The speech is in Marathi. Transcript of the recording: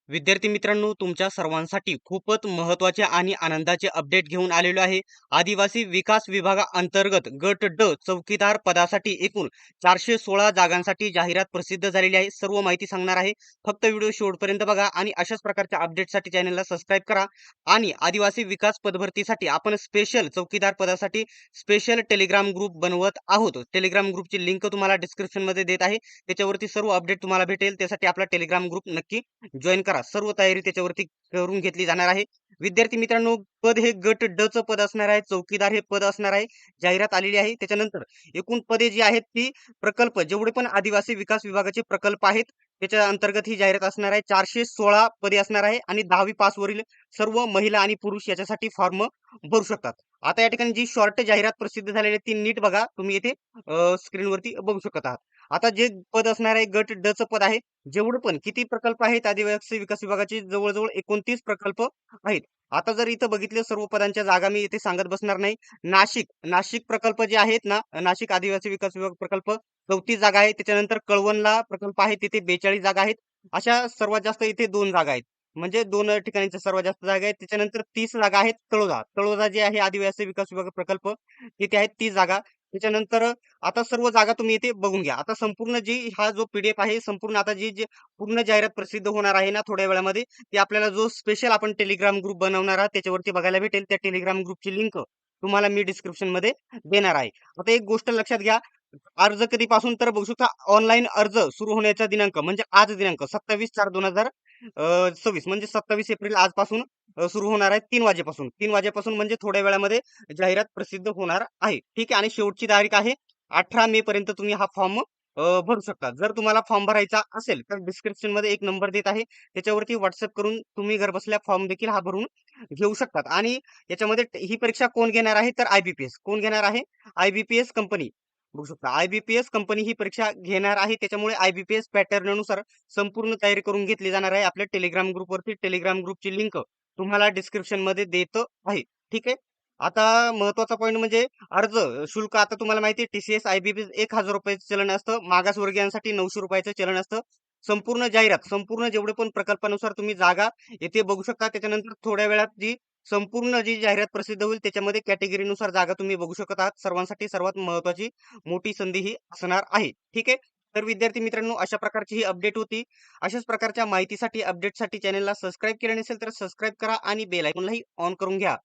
विद्यार्थी मित्रांनो, तुमच्या सर्वांसाठी खूपच महत्त्वाचे आणि आनंदाचे अपडेट घेऊन आलेलो आहे. आदिवासी विकास विभागाअंतर्गत गट ड चौकीदार पदासाठी एकूण 416 जागांसाठी जाहिरात प्रसिद्ध झालेली आहे. सर्व माहिती सांगणार आहे. फक्त व्हिडिओ शेवटपर्यंत बघा आणि अशाच प्रकारच्या अपडेटसाठी चॅनलला सबस्क्राईब करा. आणि आदिवासी विकास पदभरतीसाठी आपण स्पेशल चौकीदार पदासाठी स्पेशल टेलिग्राम ग्रुप बनवत आहोत. टेलिग्राम ग्रुपची लिंक तुम्हाला डिस्क्रिप्शनमध्ये देत आहे. त्याच्यावरती सर्व अपडेट तुम्हाला भेटेल. त्यासाठी आपला टेलिग्राम ग्रुप नक्की जॉईन करा. सर्व तयारी त्याच्यावरती करून घेतली जाणार आहे. विद्यार्थी मित्रांनो, पद हे गट ड चं पद असणार आहे. चौकीदार हे पद असणार आहे. जाहिरात आलेली आहे. त्याच्यानंतर एकूण पदे जी आहेत ती प्रकल्प जेवढे पण आदिवासी विकास विभागाचे प्रकल्प आहेत त्याच्या अंतर्गत ही जाहिरात असणार आहे. 416 पदे असणार आहे आणि 10वी पास वरील सर्व महिला आणि पुरुष याच्यासाठी फॉर्म भरू शकतात. आता या ठिकाणी जी शॉर्ट जाहिरात प्रसिद्ध झालेली आहे ती नीट बघा. तुम्ही इथे स्क्रीनवरती बघू शकत आहात. आता जे पद असणार आहे गट ड चं पद आहे. जेवढे पण किती प्रकल्प आहेत आदिवासी विकास विभागाचे जवळ-जवळ 29 प्रकल्प आहेत. आता जर इथं बघितले सर्व पदांच्या जागा मी इथे सांगत बसणार नाही. नाशिक प्रकल्प जे आहेत ना, नाशिक आदिवासी विकास विभाग प्रकल्प 34 जागा आहे. त्याच्यानंतर कळवणला प्रकल्प आहे तिथे 42 जागा आहेत. अशा सर्वात जास्त इथे 2 जागा आहेत. म्हणजे 2 ठिकाणच्या सर्वात जास्त जागा आहेत. त्याच्यानंतर 30 जागा आहेत तळोजा. तळोजा जे आहे आदिवासी विकास विभाग प्रकल्प तिथे आहेत 30 जागा. त्याच्यानंतर आता सर्व जागा तुम्ही इथे बघून घ्या. आता संपूर्ण जी हा जो पीडीएफ आहे संपूर्ण आता जी पूर्ण जाहिरात प्रसिद्ध होणार आहे ना थोड्या वेळामध्ये ती आपल्याला जो स्पेशल आपण टेलिग्राम ग्रुप बनवणार आहात त्याच्यावरती बघायला भेटेल. त्या टेलिग्राम ग्रुपची लिंक तुम्हाला मी डिस्क्रिप्शन मध्ये देणार आहे. आता एक गोष्ट लक्षात घ्या. अर्ज कधीपासून तर बघू शकता. ऑनलाईन अर्ज सुरू होण्याचा दिनांक म्हणजे आज दिनांक 27/4/2026 म्हणजे 27 एप्रिल आजपासून सुरू होणार आहे 3 वाजेपासून. 3 वाजेपासून म्हणजे थोड्या वेळामध्ये जाहिरात प्रसिद्ध होणार आहे. ठीक आहे. आणि शेवटची तारीख आहे 18 मे पर्यंत तुम्ही हा फॉर्म भरू शकता. जर तुम्हाला फॉर्म भरायचा असेल तर डिस्क्रिप्शन मध्ये एक नंबर देत आहे. त्याच्यावरती व्हॉट्सअप करून तुम्ही घरबसल्या फॉर्म देखील हा भरून घेऊ शकतात. आणि याच्यामध्ये ही परीक्षा कोण घेणार आहे तर आयबीपीएस कोण घेणार आहे. आयबीपीएस कंपनी बघू शकता. आयबीपीएस कंपनी ही परीक्षा घेणार आहे. त्याच्यामुळे आयबीपीएस पॅटर्ननुसार संपूर्ण तयारी करून घेतली जाणार आहे. आपल्या टेलिग्राम ग्रुपवरती टेलिग्राम ग्रुपची लिंक तुम्हाला डिस्क्रिप्शन मध्ये देत आहे. ठीक आहे. आता महत्वाचा पॉईंट म्हणजे अर्ज शुल्क. आता तुम्हाला माहिती आहे टीसीएस आयबीपीएस ₹1000 चलन असतं. मागासवर्गीयांसाठी ₹900 चलन असतं. संपूर्ण जाहिरात संपूर्ण जेवढे पण प्रकल्पानुसार तुम्ही जागा येथे बघू शकता. त्याच्यानंतर थोड्या वेळात जी संपूर्ण जी जाहिरात प्रसिद्ध होईल त्याच्यामध्ये कॅटेगरीनुसार जागा तुम्ही बघू शकत आहात. सर्वांसाठी सर्वात महत्वाची मोठी संधी ही असणार आहे. ठीक आहे. तर विद्यार्थी मित्रांनो, अशा प्रकारची ही अपडेट होती. अशाच प्रकारच्या माहितीसाठी अपडेटसाठी चॅनलला सबस्क्राईब केलं नसेल तर सबस्क्राईब करा आणि बेल आयकॉनलाही ऑन करून घ्या.